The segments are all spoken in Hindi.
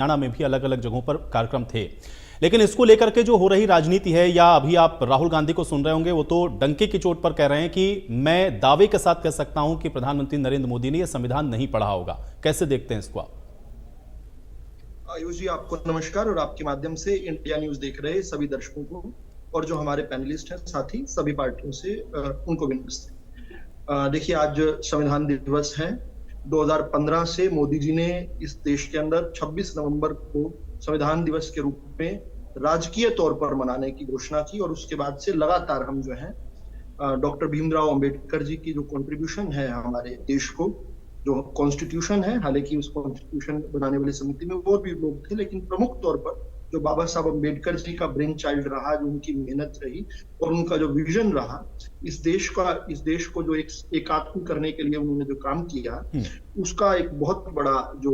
हरियाणा में भी अलग अलग जगहों पर कार्यक्रम थे। लेकिन इसको लेकर के जो हो रही राजनीति है, या अभी आप राहुल गांधी को सुन रहे होंगे, वो तो डंके की चोट पर कह रहे हैं कि मैं दावे के साथ कह सकता हूं कि प्रधानमंत्री नरेंद्र मोदी ने यह संविधान नहीं पढ़ा होगा। कैसे देखते हैं इसको आप? आयुष जी, आपको नमस्कार और आपके माध्यम से इंडिया न्यूज देख रहे सभी दर्शकों को और जो हमारे पैनलिस्ट हैं साथी सभी पार्टियों से उनको भी नमस्ते। देखिए, आज संविधान दिवस है। 2015 से मोदी जी ने इस देश के अंदर 26 नवंबर को संविधान दिवस के रूप में राजकीय तौर पर मनाने की घोषणा की और उसके बाद से लगातार हम जो है डॉक्टर भीमराव अंबेडकर जी की जो कंट्रीब्यूशन है हमारे देश को, जो कॉन्स्टिट्यूशन है, हालांकि उस कॉन्स्टिट्यूशन बनाने वाली समिति में और भी लोग थे, लेकिन प्रमुख तौर पर जो बाबा साहब अंबेडकर जी का ब्रेन चाइल्ड रहा, जो उनकी मेहनत रही और उनका जो विजन रहा, इस देश को जो एकात्म करने के लिए उन्होंने जो काम किया, उसका एक बहुत बड़ा जो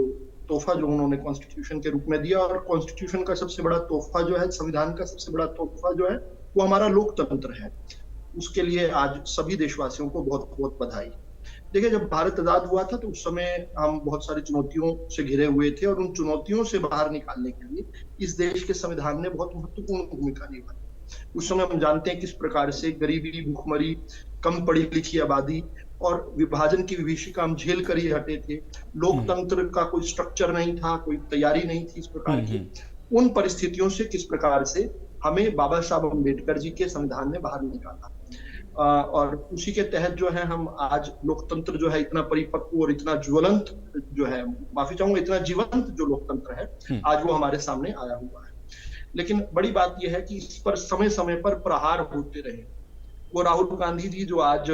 तोहफा जो उन्होंने कॉन्स्टिट्यूशन के रूप में दिया। और कॉन्स्टिट्यूशन का सबसे बड़ा तोहफा जो है, संविधान का सबसे बड़ा तोहफा जो है, वो हमारा लोकतंत्र है। उसके लिए आज सभी देशवासियों को बहुत बहुत बधाई। देखिए, जब भारत आजाद हुआ था तो उस समय हम बहुत सारी चुनौतियों से घिरे हुए थे और उन चुनौतियों से बाहर निकालने के लिए इस देश के संविधान ने बहुत महत्वपूर्ण भूमिका निभाई। उस समय हम जानते हैं किस प्रकार से गरीबी, भूखमरी, कम पढ़ी लिखी आबादी और विभाजन की विभीषिका हम झेल कर ही हटे थे। लोकतंत्र का कोई स्ट्रक्चर नहीं था, कोई तैयारी नहीं थी इस प्रकार की। उन परिस्थितियों से किस प्रकार से हमें बाबा साहब अम्बेडकर जी के संविधान ने बाहर निकाला, और उसी के तहत जो है हम आज लोकतंत्र जो है इतना परिपक्व और इतना ज्वलंत जो है, माफी चाहूंगा, इतना जीवंत जो लोकतंत्र है आज वो हमारे सामने आया हुआ है। लेकिन बड़ी बात यह है कि इस पर समय समय पर प्रहार होते रहे। वो राहुल गांधी जी जो आज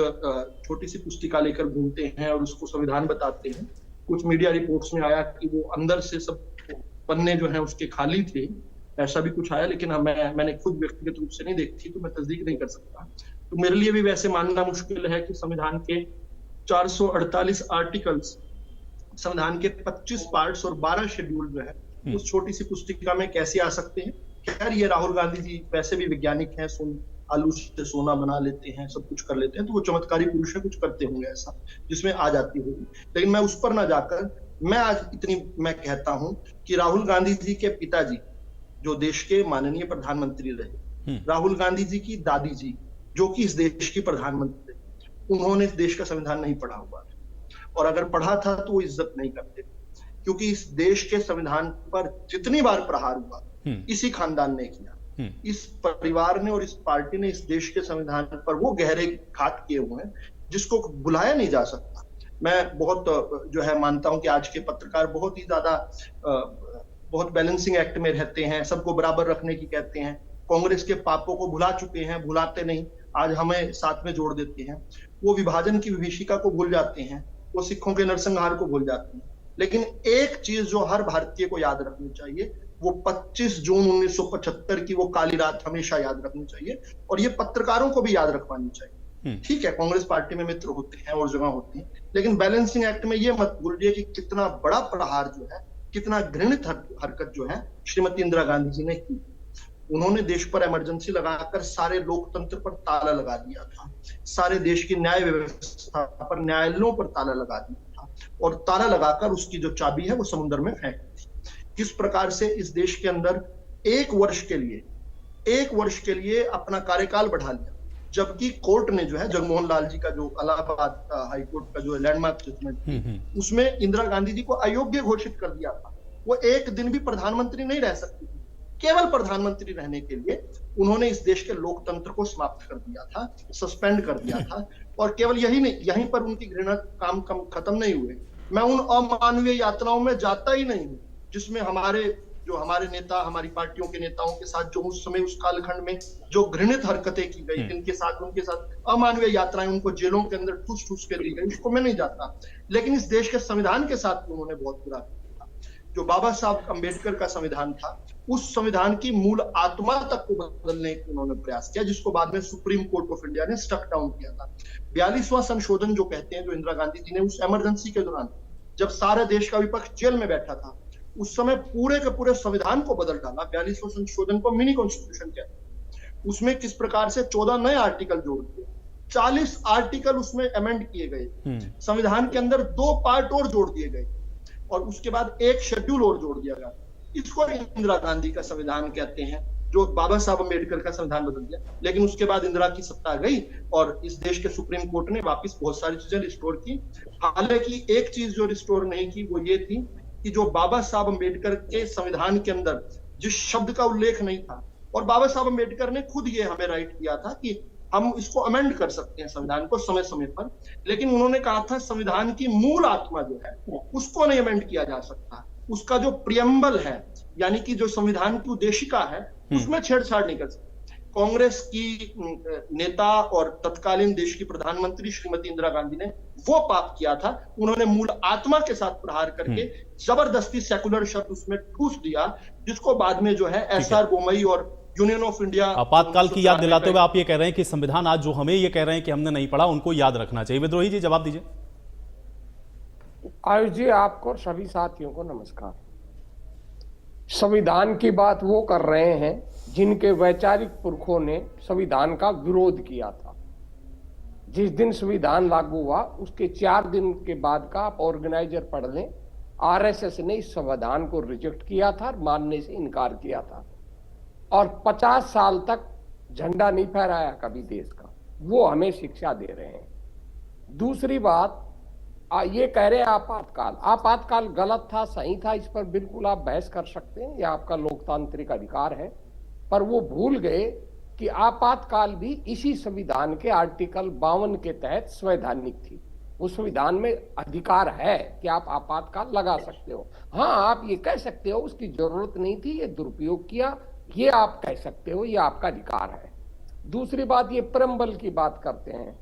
छोटी सी पुस्तिका लेकर घूमते हैं और उसको संविधान बताते हैं, कुछ मीडिया रिपोर्ट्स में आया कि वो अंदर से सब पन्ने जो है उसके खाली थे, ऐसा भी कुछ आया, लेकिन मैंने खुद व्यक्तिगत रूप से नहीं देखी तो मैं तस्दीक नहीं कर सकता। तो मेरे लिए भी वैसे मानना मुश्किल है कि संविधान के 448 आर्टिकल्स, संविधान के 25 पार्ट्स और 12 शेड्यूल जो है उस छोटी सी पुस्तिका में कैसे आ सकते हैं। खैर, ये राहुल गांधी जी वैसे भी वैज्ञानिक हैं, आलू से सोना बना लेते हैं, सब कुछ कर लेते हैं, तो वो चमत्कारी पुरुष है, कुछ करते होंगे ऐसा जिसमें आ जाती होगी। लेकिन मैं उस पर ना जाकर मैं आज मैं कहता हूं कि राहुल गांधी जी के पिताजी जो देश के माननीय प्रधानमंत्री रहे, राहुल गांधी जी की दादी जी जो कि इस देश की प्रधानमंत्री, उन्होंने इस देश का संविधान नहीं पढ़ा हुआ था, और अगर पढ़ा था तो वो इज्जत नहीं करते, क्योंकि इस देश के संविधान पर जितनी बार प्रहार हुआ इसी खानदान ने किया, इस परिवार ने और इस पार्टी ने इस देश के संविधान पर वो गहरे घात किए हुए हैं जिसको बुलाया नहीं जा सकता। मैं बहुत जो है मानता हूं कि आज के पत्रकार बहुत ही ज्यादा बहुत बैलेंसिंग एक्ट में रहते हैं, सबको बराबर रखने की कहते हैं, कांग्रेस के पापों को भुला चुके हैं, भुलाते नहीं, आज हमें साथ में जोड़ देते हैं। वो विभाजन की विभीषिका को भूल जाते हैं, वो सिखों के नरसंहार को भूल जाते हैं। लेकिन एक चीज जो हर भारतीय को याद रखनी चाहिए, वो 25 जून 1975 की वो काली रात हमेशा याद रखनी चाहिए, और ये पत्रकारों को भी याद रखवानी चाहिए। ठीक है, कांग्रेस पार्टी में मित्र होते हैं और जगह होती है, लेकिन बैलेंसिंग एक्ट में ये मत भूलिए कि कितना बड़ा प्रहार जो है, कितना घृणित हरकत जो है श्रीमती इंदिरा गांधी जी ने की। उन्होंने देश पर इमरजेंसी लगाकर सारे लोकतंत्र पर ताला लगा दिया था, सारे देश की न्याय व्यवस्था पर, न्यायालयों पर ताला लगा दिया था, और ताला लगाकर उसकी जो चाबी है वो समुद्र में फेंक दी। किस प्रकार से इस देश के अंदर एक वर्ष के लिए अपना कार्यकाल बढ़ा लिया, जबकि कोर्ट ने जो है जगमोहन लाल जी का जो इलाहाबाद हाई कोर्ट का जो लैंडमार्क जजमेंट, उसमें इंदिरा गांधी जी को अयोग्य घोषित कर दिया था। वो एक दिन भी प्रधानमंत्री नहीं रह सकती थी। केवल प्रधानमंत्री रहने के लिए उन्होंने इस देश के लोकतंत्र को समाप्त कर दिया था, सस्पेंड कर दिया था। और केवल यही नहीं, यहीं पर उनकी घृणा काम खत्म नहीं हुए। मैं उन अमानवीय यात्राओं में जाता ही नहीं हूं जिसमें हमारे नेता, हमारी पार्टियों के नेताओं के साथ जो उस समय उस कालखंड में जो घृणित हरकतें की गई, उनके साथ अमानवीय यात्राएं, उनको जेलों के अंदर ठूस ठूस के दी गई, उसको मैं नहीं जाता। लेकिन इस देश के संविधान के साथ उन्होंने बहुत बुरा किया। जो बाबा साहब अम्बेडकर का संविधान था, उस संविधान की मूल आत्मा तक को बदलने का उन्होंने प्रयास किया, जिसको बाद में सुप्रीम कोर्ट ऑफ इंडिया ने स्टक डाउन किया था। 42वां संशोधन जो कहते हैं, जो इंदिरा गांधी जी ने उस इमरजेंसी के दौरान, जब सारे देश का विपक्ष जेल में बैठा था, उस समय पूरे के पूरे संविधान को बदल डाला। 42वां संशोधन को मिनी कॉन्स्टिट्यूशन कहते हैं। उसमें किस प्रकार से 14 नए आर्टिकल जोड़ दिए, 40 आर्टिकल उसमें अमेंड किए गए, संविधान के अंदर 2 पार्ट और जोड़ दिए गए, और उसके बाद एक शेड्यूल और जोड़ दिया गया। इसको इंदिरा गांधी का संविधान कहते हैं, जो बाबा साहब अम्बेडकर का संविधान बदल दिया। लेकिन उसके बाद इंदिरा की सत्ता गई और इस देश के सुप्रीम कोर्ट ने वापस बहुत सारी चीजें रिस्टोर की। हालांकि एक चीज जो रिस्टोर नहीं की वो ये थी कि जो बाबा साहब अम्बेडकर के संविधान के अंदर जिस शब्द का उल्लेख नहीं था, और बाबा साहब अम्बेडकर ने खुद ये हमें राइट दिया था कि हम इसको अमेंड कर सकते हैं संविधान को समय समय पर, लेकिन उन्होंने कहा था संविधान की मूल आत्मा जो है उसको नहीं अमेंड किया जा सकता। उसका जो प्रियम्बल है, यानी कि जो संविधान की उद्देशिका है, उसमें छेड़छाड़ नहीं कर सकते। कांग्रेस की नेता और तत्कालीन देश की प्रधानमंत्री श्रीमती इंदिरा गांधी ने वो पाप किया था। उन्होंने मूल आत्मा के साथ प्रहार करके जबरदस्ती सेकुलर शब्द उसमें ठूस दिया, जिसको बाद में जो है एसआर बोमई और यूनियन ऑफ इंडिया आपातकाल की याद दिलाते हुए आप ये कह रहे हैं कि संविधान आज जो हमें ये कह रहे हैं कि हमने नहीं पढ़ा, उनको याद रखना चाहिए। विद्रोही जी जवाब दीजिए। आयुष जी, आपको और सभी साथियों को नमस्कार। संविधान की बात वो कर रहे हैं जिनके वैचारिक पुरखों ने संविधान का विरोध किया था। जिस दिन संविधान लागू हुआ उसके 4 दिन के बाद का आप ऑर्गेनाइजर पढ़ लें, आरएसएस ने इस संविधान को रिजेक्ट किया था, मानने से इनकार किया था, और 50 साल तक झंडा नहीं फहराया कभी देश का। वो हमें शिक्षा दे रहे हैं। दूसरी बात, ये कह रहे हैं आपातकाल गलत था, सही था, इस पर बिल्कुल आप बहस कर सकते हैं, यह आपका लोकतांत्रिक अधिकार है। पर वो भूल गए कि आपातकाल भी इसी संविधान के आर्टिकल 52 के तहत संवैधानिक थी। उस संविधान में अधिकार है कि आप आपातकाल लगा सकते हो। हाँ, आप ये कह सकते हो उसकी जरूरत नहीं थी, ये दुरुपयोग किया, ये आप कह सकते हो, ये आपका अधिकार है। दूसरी बात, ये प्रेम्बल की बात करते हैं।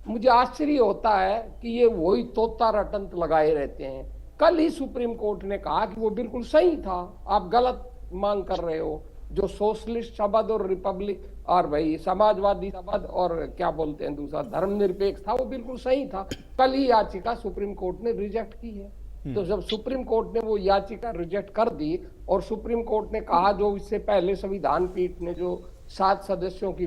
मुझे आश्चर्य होता है कि ये वही तोता रटंत लगाए रहते हैं। कल ही सुप्रीम कोर्ट ने कहा कि वो बिल्कुल सही था, आप गलत मांग कर रहे हो। जो सोशलिस्ट शब्द और रिपब्लिक और भाई समाजवादी शब्द और क्या बोलते हैं दूसरा धर्मनिरपेक्ष था, वो बिल्कुल सही था। कल ही याचिका सुप्रीम कोर्ट ने रिजेक्ट की है। तो जब सुप्रीम कोर्ट ने वो याचिका रिजेक्ट कर दी और सुप्रीम कोर्ट ने कहा, जो इससे पहले संविधान पीठ ने जो 7 सदस्यों की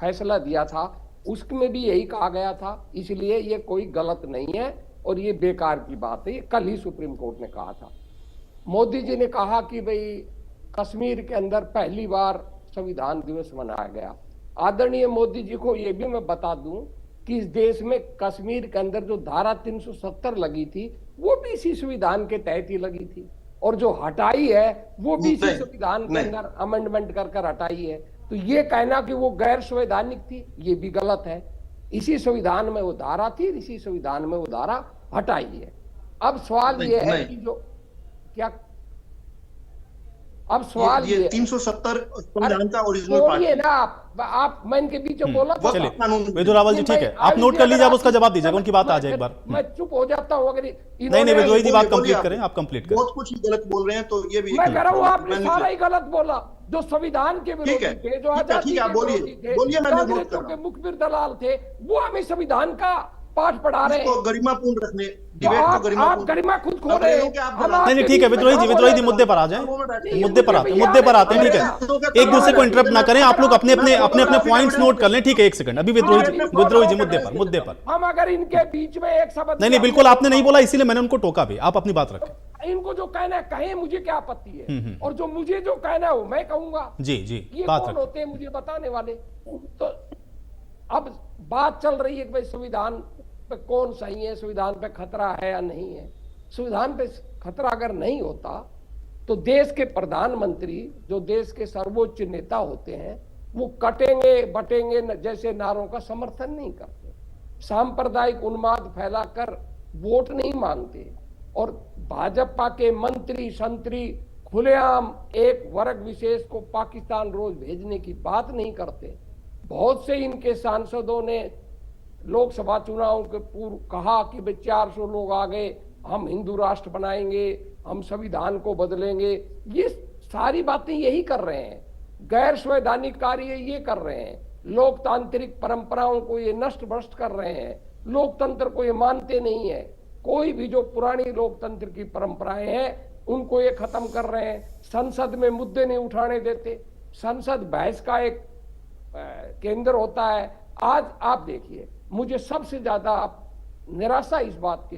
फैसला दिया था उसमें भी यही कहा गया था, इसलिए ये कोई गलत नहीं है और ये बेकार की बात है। ये कल ही सुप्रीम कोर्ट ने कहा था। मोदी जी ने कहा कि भाई कश्मीर के अंदर पहली बार संविधान दिवस मनाया गया। आदरणीय मोदी जी को ये भी मैं बता दूं कि इस देश में कश्मीर के अंदर जो धारा 370 लगी थी वो भी इसी संविधान के तहत ही लगी थी, और जो हटाई है वो भी इसी संविधान के अंदर अमेंडमेंट कर हटाई है। तो ये कहना कि वो गैर संवैधानिक थी, ये भी गलत है। इसी संविधान में वो धारा थी, इसी संविधान में वो धारा हटाई है। अब सवाल ये है कि जो क्या, अब सवाल ये 370 संविधान का ओरिजिनल पार्ट है ना। आप मैं इनके बीच में बोला था। चलिए विदुर रावल जी, ठीक है, आप नोट कर लीजिए, आप उसका जवाब दीजिएगा, उनकी बात आ जाए एक बार। मैं चुप हो जाता हूँ अगर नहीं विद्रोही जी, बात कंप्लीट करें, आप कंप्लीट करें। बहुत कुछ गलत बोल रहे हैं, तो ये भी मैं कह रहा हूँ आपने सारा ही गलत बोला। जो संविधान के विरोधी थे, जो आजादी के विरोधी थे, कांग्रेसों के मुखबिर दलाल थे, वो हमें संविधान का पाठ पढ़ा रहे हैं। गरिमापूर्ण रखने, आप गरिमा खुद खो रहे हैं। नहीं ठीक है विद्रोही जी मुद्दे पर आ जाएं, मुद्दे पर आते हैं, ठीक है। एक दूसरे को इंटरप्ट ना करें, आप लोग अपने अपने पॉइंट्स नोट कर लें, ठीक है। एक सेकंड, अभी विद्रोही जी मुद्दे पर हम अगर इनके बीच में एक शब्द नहीं बिल्कुल आपने नहीं बोला, इसीलिए मैंने उनको टोका भी। आप अपनी बात रखें। इनको जो कहना है कहें, मुझे क्या आपत्ति है, और जो मुझे जो कहना है वो मैं कहूंगा। जी ये कौन होते हैं मुझे बताने वाले? तो अब बात चल रही है कि भाई संविधान पे कौन सही है, संविधान पे खतरा है या नहीं है। संविधान पे खतरा अगर नहीं होता तो देश के प्रधानमंत्री, जो देश के सर्वोच्च नेता होते हैं, वो कटेंगे बटेंगे जैसे नारों का समर्थन नहीं करते, सांप्रदायिक उन्माद फैलाकर वोट नहीं मांगते, और भाजपा के मंत्री संतरी खुलेआम एक वर्ग विशेष को पाकिस्तान रोज भेजने की बात नहीं करते। बहुत से इनके सांसदों ने लोकसभा चुनाव के पूर्व कहा कि भाई 400 लोग आ गए, हम हिंदू राष्ट्र बनाएंगे, हम संविधान को बदलेंगे। ये सारी बातें यही कर रहे हैं, गैर संवैधानिक कार्य ये कर रहे हैं, लोकतांत्रिक परंपराओं को ये नष्ट भ्रष्ट कर रहे हैं, लोकतंत्र को ये मानते नहीं है। कोई भी जो पुरानी लोकतंत्र की परंपराएं हैं उनको ये खत्म कर रहे हैं। संसद में मुद्दे नहीं उठाने देते, संसद बहस का एक केंद्र होता है। आज आप देखिए, मुझे सबसे ज्यादा निराशा इस बात की